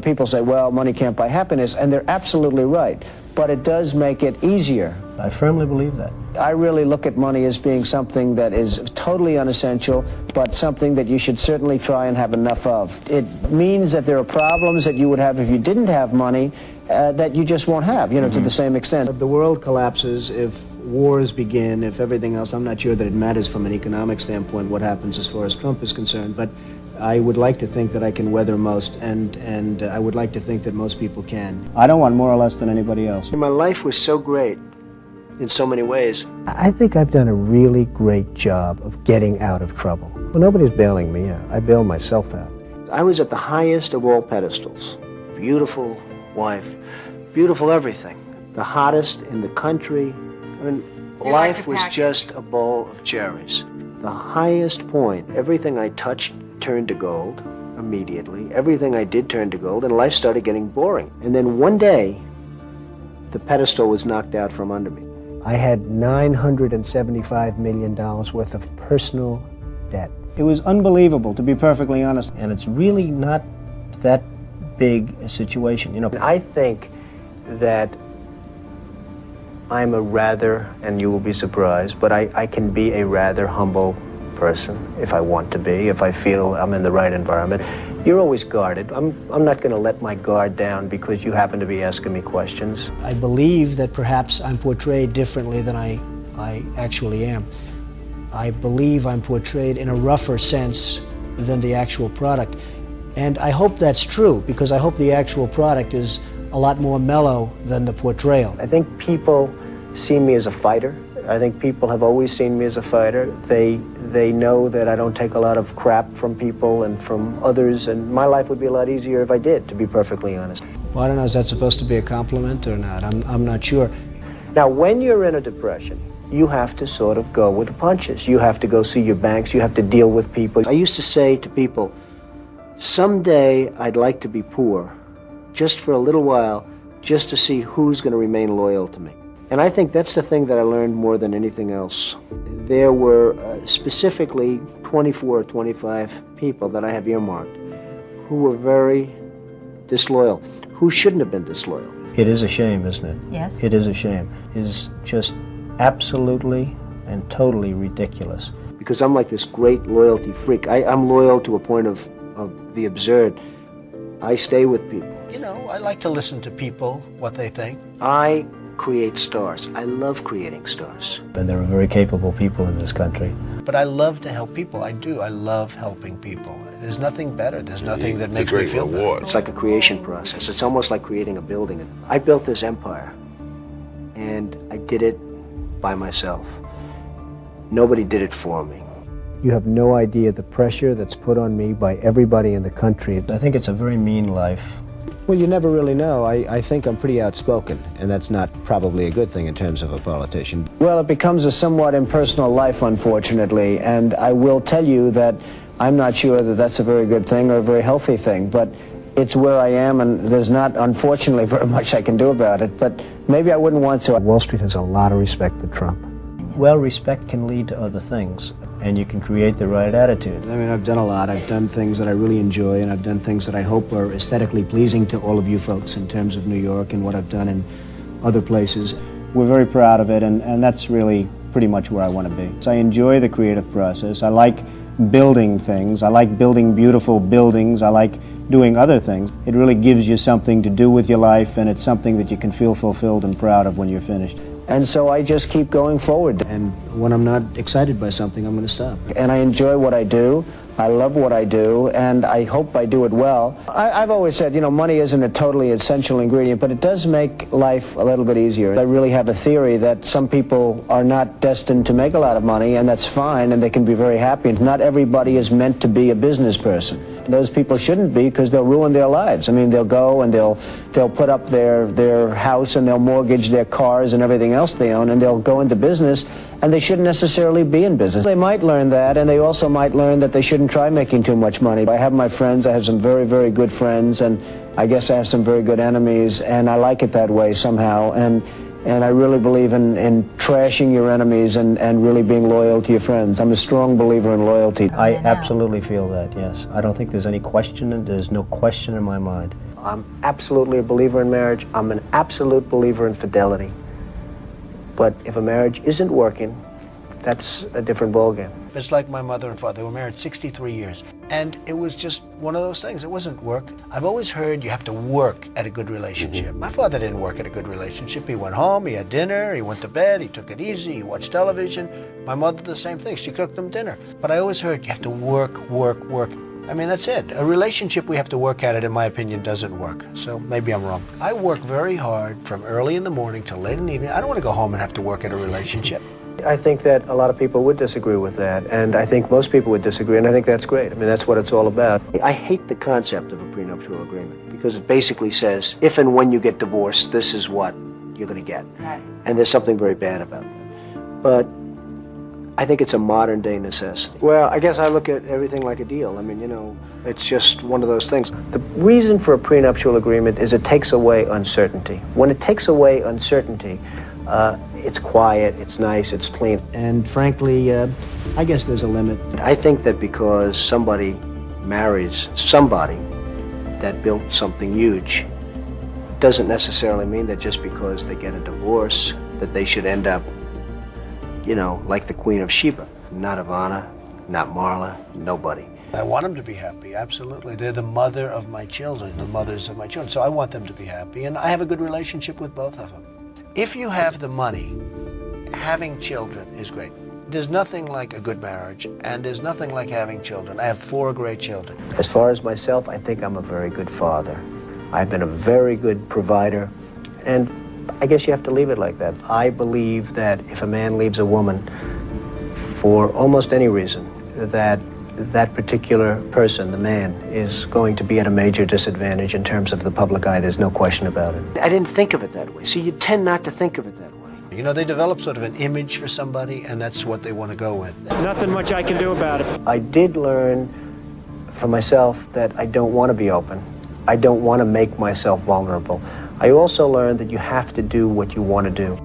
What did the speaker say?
People say, well, money can't buy happiness, and they're absolutely right. But it does make it easier. I firmly believe that. I really look at money as being something that is totally unessential, but something that you should certainly try and have enough of. It means that there are problems that you would have if you didn't have money that you just won't have, to the same extent. If the world collapses, if wars begin, if everything else, I'm not sure that it matters from an economic standpoint what happens as far as Trump is concerned, but I would like to think that I can weather most, and I would like to think that most people can. I don't want more or less than anybody else. My life was so great in so many ways. I think I've done a really great job of getting out of trouble. Well, nobody's bailing me out. I bail myself out. I was at the highest of all pedestals. Beautiful wife, beautiful everything. The hottest in the country. I mean, life was just a bowl of cherries. The highest point, everything I touched turned to gold immediately. Everything I did turned to gold, and life started getting boring. And then one day, the pedestal was knocked out from under me. I had $975 million worth of personal debt. It was unbelievable, to be perfectly honest, and it's really not that big a situation, I think that I'm a rather, and you will be surprised, but I can be a rather humble person if I want to be, if I feel I'm in the right environment. You're always guarded. I'm not going to let my guard down because you happen to be asking me questions. I believe that perhaps I'm portrayed differently than I actually am. I believe I'm portrayed in a rougher sense than the actual product. And I hope that's true, because I hope the actual product is a lot more mellow than the portrayal. I think people see me as a fighter. I think people have always seen me as a fighter. They know that I don't take a lot of crap from people and from others, and my life would be a lot easier if I did, to be perfectly honest. Well, I don't know, is that supposed to be a compliment or not? I'm not sure. Now, when you're in a depression, you have to sort of go with the punches. You have to go see your banks. You have to deal with people. I used to say to people, someday I'd like to be poor, just for a little while, just to see who's going to remain loyal to me. And I think that's the thing that I learned more than anything else. There were specifically 24 or 25 people that I have earmarked who were very disloyal, who shouldn't have been disloyal. It is a shame, isn't it? Yes. It is a shame. It is just absolutely and totally ridiculous. Because I'm like this great loyalty freak. I'm loyal to a point of the absurd. I stay with people. I like to listen to people, what they think. I create stars. I love creating stars. And there are very capable people in this country. But I love to help people. I do. I love helping people. There's nothing better. There's nothing that makes me feel better. It's like a creation process. It's almost like creating a building. I built this empire, and I did it by myself. Nobody did it for me. You have no idea the pressure that's put on me by everybody in the country. I think it's a very mean life. Well, you never really know. I think I'm pretty outspoken, and that's not probably a good thing in terms of a politician. Well, it becomes a somewhat impersonal life, unfortunately, and I will tell you that I'm not sure that that's a very good thing or a very healthy thing, but it's where I am, and there's not, unfortunately, very much I can do about it, but maybe I wouldn't want to. Wall Street has a lot of respect for Trump. Well, respect can lead to other things, and you can create the right attitude. I mean, I've done a lot. I've done things that I really enjoy, and I've done things that I hope are aesthetically pleasing to all of you folks in terms of New York and what I've done in other places. We're very proud of it, and that's really pretty much where I want to be. So I enjoy the creative process. I like building things. I like building beautiful buildings. I like doing other things. It really gives you something to do with your life, and it's something that you can feel fulfilled and proud of when you're finished. And so I just keep going forward. And when I'm not excited by something, I'm going to stop. And I enjoy what I do. I love what I do, and I hope I do it well. I've always said, money isn't a totally essential ingredient, but it does make life a little bit easier. I really have a theory that some people are not destined to make a lot of money, and that's fine, and they can be very happy. Not everybody is meant to be a business person. Those people shouldn't be, because they'll ruin their lives. I mean, they'll go and they'll put up their house, and they'll mortgage their cars and everything else they own, and they'll go into business, and they shouldn't necessarily be in business. They might learn that, and they also might learn that they shouldn't try making too much money. I have my friends. I have some very, very good friends, and I guess I have some very good enemies, and I like it that way somehow. And I really believe in trashing your enemies and really being loyal to your friends. I'm a strong believer in loyalty. I absolutely feel that, yes. I don't think there's any question, and there's no question in my mind. I'm absolutely a believer in marriage. I'm an absolute believer in fidelity. But if a marriage isn't working, that's a different ballgame. It's like my mother and father. They were married 63 years. And it was just one of those things. It wasn't work. I've always heard you have to work at a good relationship. My father didn't work at a good relationship. He went home, he had dinner, he went to bed, he took it easy, he watched television. My mother did the same thing. She cooked them dinner. But I always heard you have to work, work, work. I mean, that's it. A relationship we have to work at it, in my opinion, doesn't work. So maybe I'm wrong. I work very hard from early in the morning till late in the evening. I don't want to go home and have to work at a relationship. I think that a lot of people would disagree with that, and I think most people would disagree, and I think that's great. I mean, that's what it's all about. I hate the concept of a prenuptial agreement because it basically says, if and when you get divorced, this is what you're going to get. Right. And there's something very bad about that. But I think it's a modern-day necessity. Well, I guess I look at everything like a deal. I mean, you know, it's just one of those things. The reason for a prenuptial agreement is it takes away uncertainty. When it takes away uncertainty, it's quiet, it's nice, it's clean. And frankly, I guess there's a limit. I think that because somebody marries somebody that built something huge, doesn't necessarily mean that just because they get a divorce, that they should end up, you know, like the Queen of Sheba. Not Ivana, not Marla, nobody. I want them to be happy, absolutely. They're the mother of my children, the mothers of my children. So I want them to be happy, and I have a good relationship with both of them. If you have the money, having children is great. There's nothing like a good marriage, and there's nothing like having children. I have 4 great children. As far as myself, I think I'm a very good father. I've been a very good provider, and I guess you have to leave it like that. I believe that if a man leaves a woman for almost any reason, that particular person, the man, is going to be at a major disadvantage in terms of the public eye. There's no question about it. I didn't think of it that way. See, you tend not to think of it that way. You know, they develop sort of an image for somebody, and that's what they want to go with. Nothing much I can do about it. I did learn for myself that I don't want to be open. I don't want to make myself vulnerable. I also learned that you have to do what you want to do.